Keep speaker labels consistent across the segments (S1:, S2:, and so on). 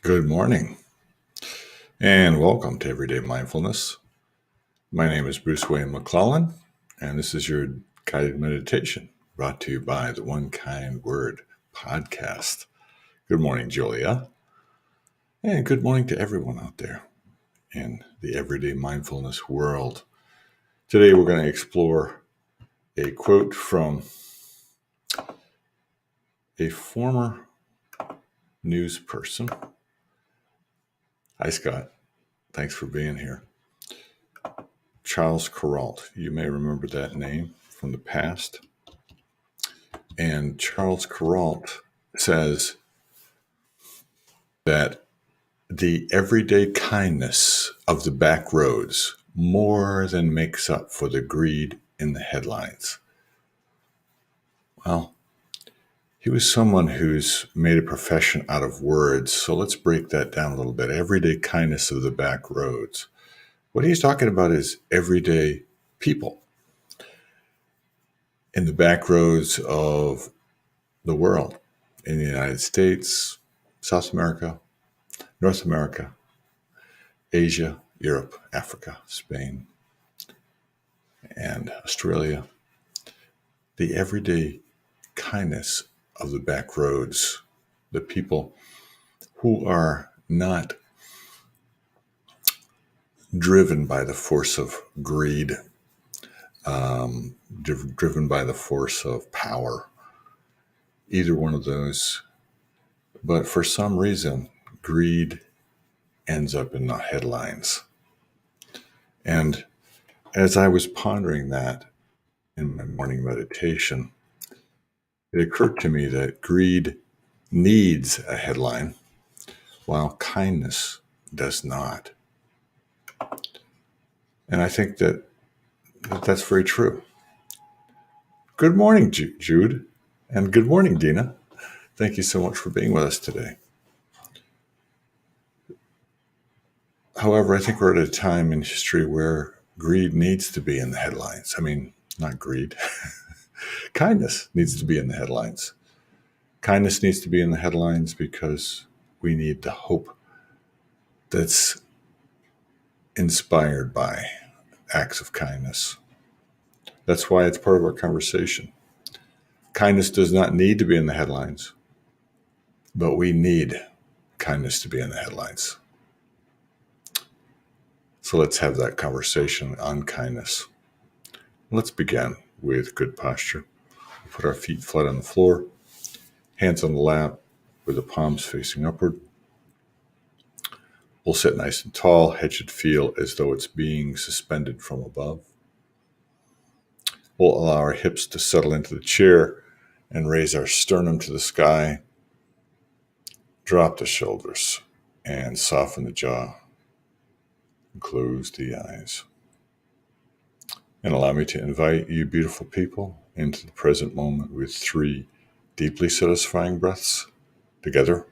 S1: Good morning, and welcome to Everyday Mindfulness. My name is Bruce Wayne McClellan, and this is your guided meditation brought to you by the One Kind Word podcast. Good morning, Julia, and good morning to everyone out there in the Everyday Mindfulness world. Today, we're going to explore a quote from a former news person. Hi, Scott. Thanks for being here. Charles Kuralt. You may remember that name from the past. And Charles Kuralt says that the everyday kindness of the back roads more than makes up for the greed in the headlines. Well, he was someone who's made a profession out of words, so let's break that down a little bit. Everyday kindness of the back roads. What he's talking about is everyday people in the back roads of the world, in the United States, South America, North America, Asia, Europe, Africa, Spain, and Australia. The everyday kindness of the back roads, the people who are not driven by the force of greed, driven by the force of power, either one of those. But for some reason, greed ends up in the headlines. And as I was pondering that in my morning meditation, it occurred to me that greed needs a headline, while kindness does not. And I think that's very true. Good morning, Jude, and good morning, Dina. Thank you so much for being with us today. However, I think we're at a time in history where greed needs to be in the headlines. I mean, not greed. Kindness needs to be in the headlines. Kindness needs to be in the headlines because we need the hope that's inspired by acts of kindness. That's why it's part of our conversation. Kindness does not need to be in the headlines, but we need kindness to be in the headlines. So let's have that conversation on kindness. Let's begin with good posture. Put our feet flat on the floor, hands on the lap with the palms facing upward. We'll sit nice and tall. Head should feel as though it's being suspended from above. We'll allow our hips to settle into the chair and raise our sternum to the sky. Drop the shoulders and soften the jaw. Close the eyes. And allow me to invite you, beautiful people, into the present moment with 3 deeply satisfying breaths together.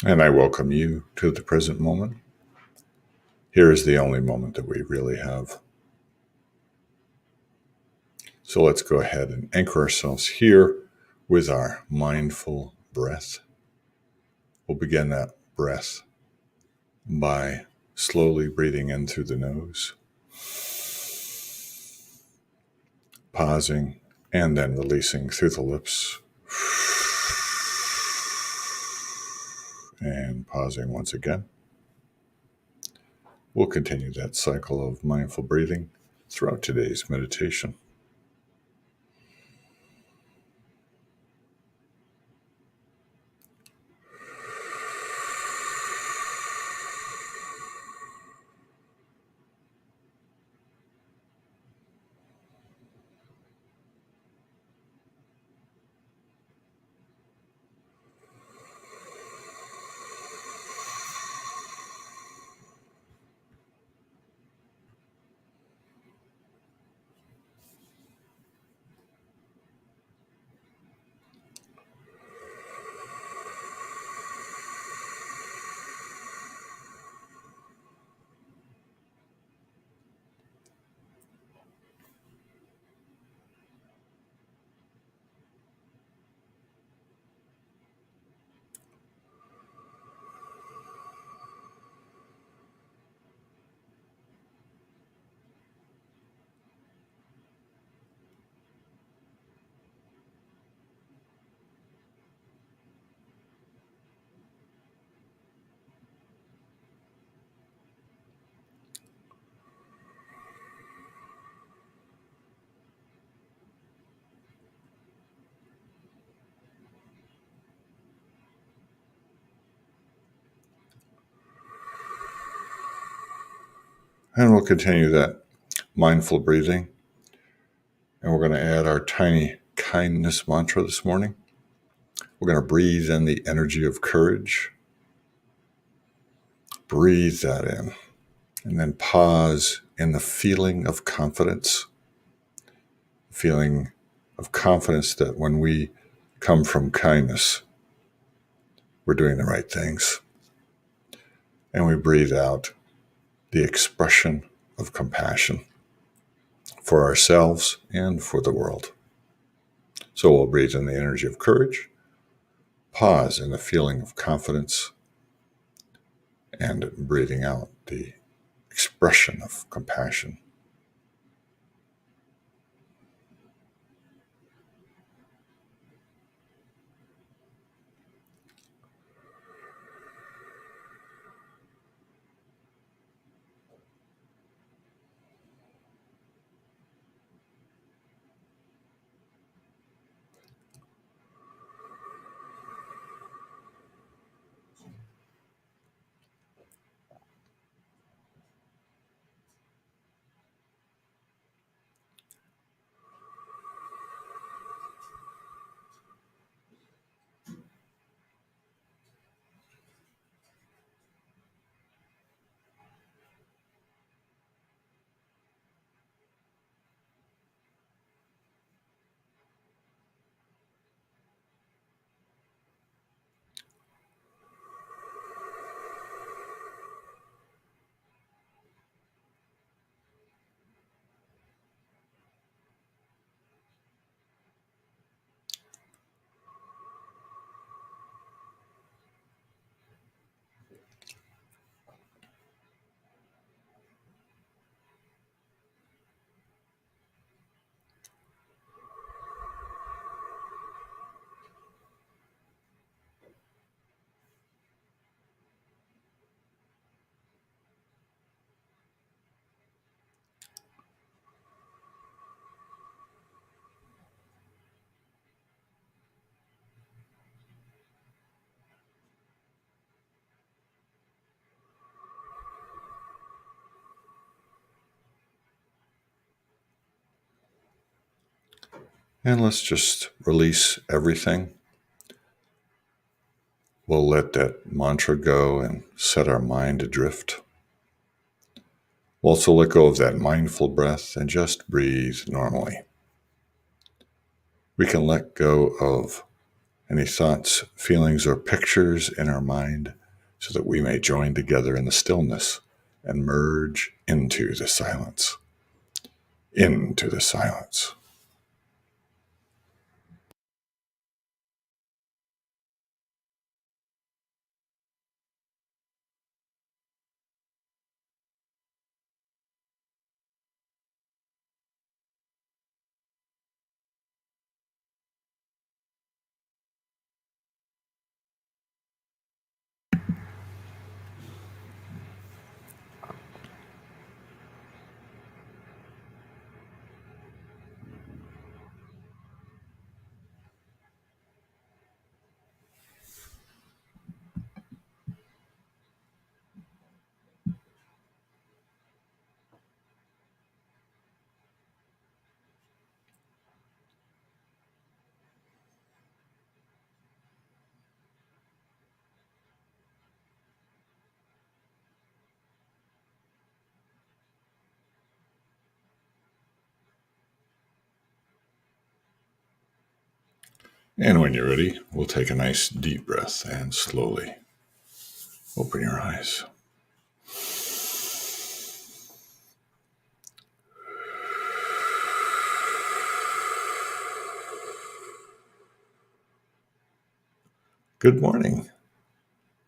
S1: And I welcome you to the present moment. Here is the only moment that we really have. So let's go ahead and anchor ourselves here with our mindful breath. We'll begin that breath by slowly breathing in through the nose, pausing, and then releasing through the lips, and pausing once again. We'll continue that cycle of mindful breathing throughout today's meditation. And we'll continue that mindful breathing. And we're going to add our tiny kindness mantra this morning. We're going to breathe in the energy of courage. Breathe that in. And then pause in the feeling of confidence. Feeling of confidence that when we come from kindness, we're doing the right things. And we breathe out the expression of compassion for ourselves and for the world. So we'll breathe in the energy of courage, pause in the feeling of confidence, and breathing out the expression of compassion. And let's just release everything. We'll let that mantra go and set our mind adrift. We'll also let go of that mindful breath and just breathe normally. We can let go of any thoughts, feelings, or pictures in our mind so that we may join together in the stillness and merge into the silence. Into the silence. And when you're ready, we'll take a nice deep breath and slowly open your eyes. Good morning,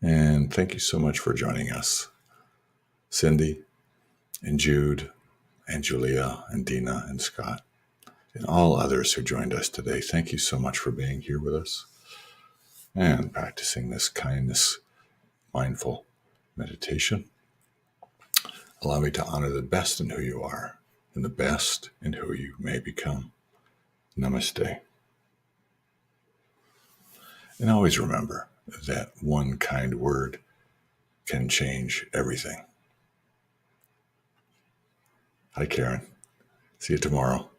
S1: and thank you so much for joining us. Cindy and Jude and Julia and Dina and Scott and all others who joined us today, thank you so much for being here with us and practicing this kindness, mindful meditation. Allow me to honor the best in who you are and the best in who you may become. Namaste. And always remember that one kind word can change everything. Hi, Karen. See you tomorrow.